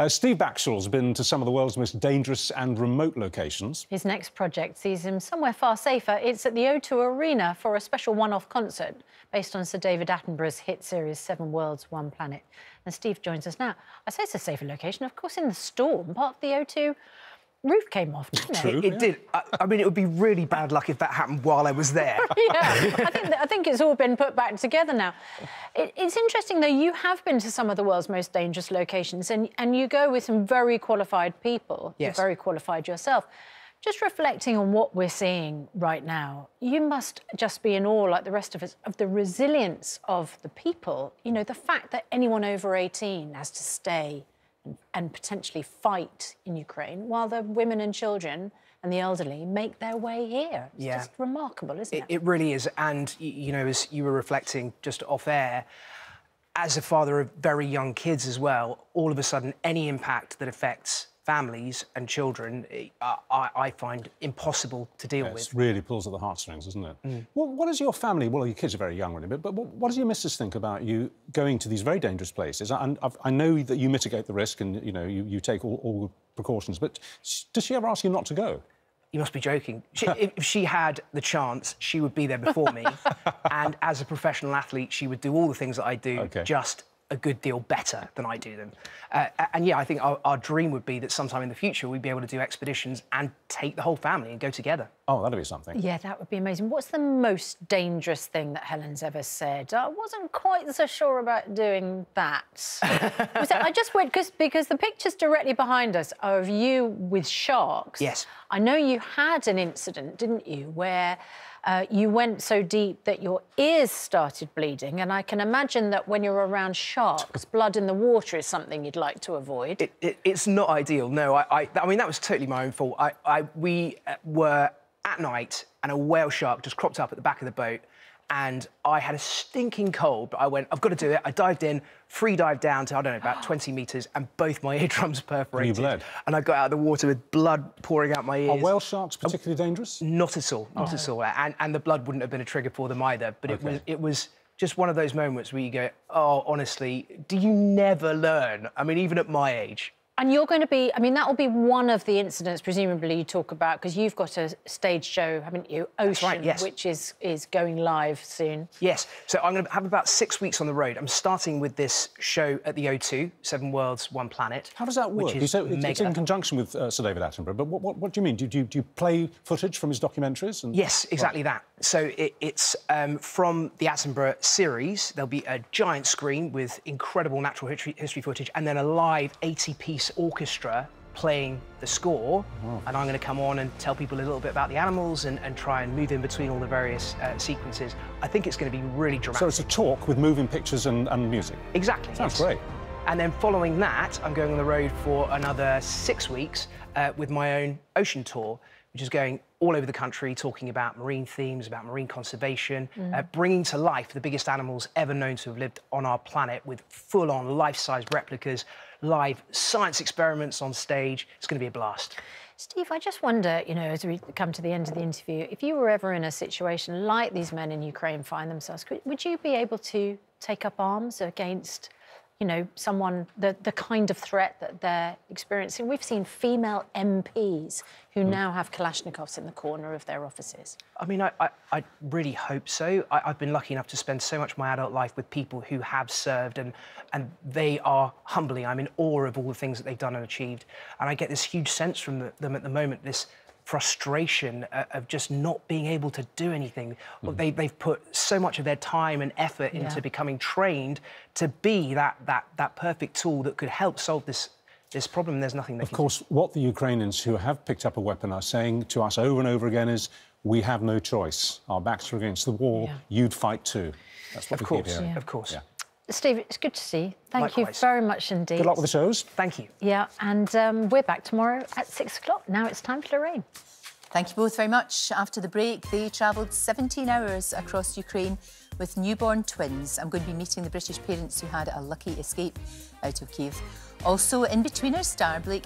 Steve Baxshaw's been to some of the world's most dangerous and remote locations. His next project sees him somewhere far safer. It's at the O2 Arena for a special one-off concert based on Sir David Attenborough's hit series 7 Worlds, 1 Planet. And Steve joins us now. I say it's a safer location. Of course, in the storm, part of the O2 roof came off, didn't it? True, it did. I mean, it would be really bad luck if that happened while I was there. Yeah, I think it's all been put back together now. It's interesting, though, you have been to some of the world's most dangerous locations and you go with some very qualified people. Yes. You're very qualified yourself. Just reflecting on what we're seeing right now, you must just be in awe, like the rest of us, of the resilience of the people. You know, the fact that anyone over 18 has to stay and potentially fight in Ukraine, while the women and children and the elderly make their way here. It's just remarkable, isn't it? It really is. And, you know, as you were reflecting just off air, as a father of very young kids as well, all of a sudden, any impact that affects families and children, I find impossible to deal with. It really pulls at the heartstrings, doesn't it? Well, what does your family, well, your kids are very young, really, but what does your missus think about you going to these very dangerous places? I know that you mitigate the risk and, you know, you take all the precautions, but does she ever ask you not to go? You must be joking. If she had the chance, she would be there before me. And as a professional athlete, she would do all the things that I do, just a good deal better than I do them. And yeah, I think our dream would be that sometime in the future we'd be able to do expeditions and take the whole family and go together. Oh, that'd be something. Yeah, that would be amazing. What's the most dangerous thing that Helen's ever said? I wasn't quite so sure about doing that. I just went, because the pictures directly behind us are of you with sharks. Yes. I know you had an incident, didn't you, where you went so deep that your ears started bleeding, and I can imagine that when you're around sharks, blood in the water is something you'd like to avoid. It's not ideal, no. I mean, that was totally my own fault. We were at night and a whale shark just cropped up at the back of the boat, and I had a stinking cold, but I went, I've got to do it. I dived in, free dive down to, I don't know, about 20 metres, and both my eardrums perforated. And you bled? And I got out of the water with blood pouring out my ears. Are whale sharks particularly dangerous? Not at all, not at all. And the blood wouldn't have been a trigger for them either, but it was just one of those moments where you go, oh, honestly, do you never learn? I mean, even at my age. And you're going to be, I mean, that will be one of the incidents, presumably, you talk about, because you've got a stage show, haven't you? Ocean, right, yes. Which is going live soon. Yes, so I'm going to have about 6 weeks on the road. I'm starting with this show at the O2, 7 Worlds, 1 Planet. How does that work? Which is it's in conjunction with Sir David Attenborough, but what do you mean? Do you play footage from his documentaries? Yes, exactly that. So it's from the Attenborough series. There'll be a giant screen with incredible natural history footage, and then a live 80-piece orchestra playing the score. And I'm going to come on and tell people a little bit about the animals and try and move in between all the various sequences. I think it's going to be really dramatic. So it's a talk with moving pictures and music? Exactly. Sounds great. And then following that, I'm going on the road for another 6 weeks with my own ocean tour, which is going all over the country, talking about marine themes, about marine conservation, bringing to life the biggest animals ever known to have lived on our planet with full-on life-size replicas, live science experiments on stage. It's going to be a blast. Steve, I just wonder, you know, as we come to the end of the interview, if you were ever in a situation like these men in Ukraine find themselves, would you be able to take up arms against, you know, someone, the kind of threat that they're experiencing? We've seen female MPs who now have Kalashnikovs in the corner of their offices. I mean, I really hope so. I've been lucky enough to spend so much of my adult life with people who have served, and they are humbling. I'm in awe of all the things that they've done and achieved. And I get this huge sense from them at the moment, this frustration of just not being able to do anything. Well, they've put so much of their time and effort into becoming trained to be that perfect tool that could help solve this problem. There's nothing they can do. Of course, what the Ukrainians who have picked up a weapon are saying to us over and over again is, we have no choice. Our backs are against the wall. You'd fight too. That's what we keep hearing. Of course. Yeah. Steve, it's good to see you. Thank Likewise. you very much indeed. Good luck with the shows. Thank you. Yeah, and we're back tomorrow at 6 o'clock. Now it's time for Lorraine. Thank you both very much. After the break, they travelled 17 hours across Ukraine with newborn twins. I'm going to be meeting the British parents who had a lucky escape out of Kyiv. Also, in-betweener star Blake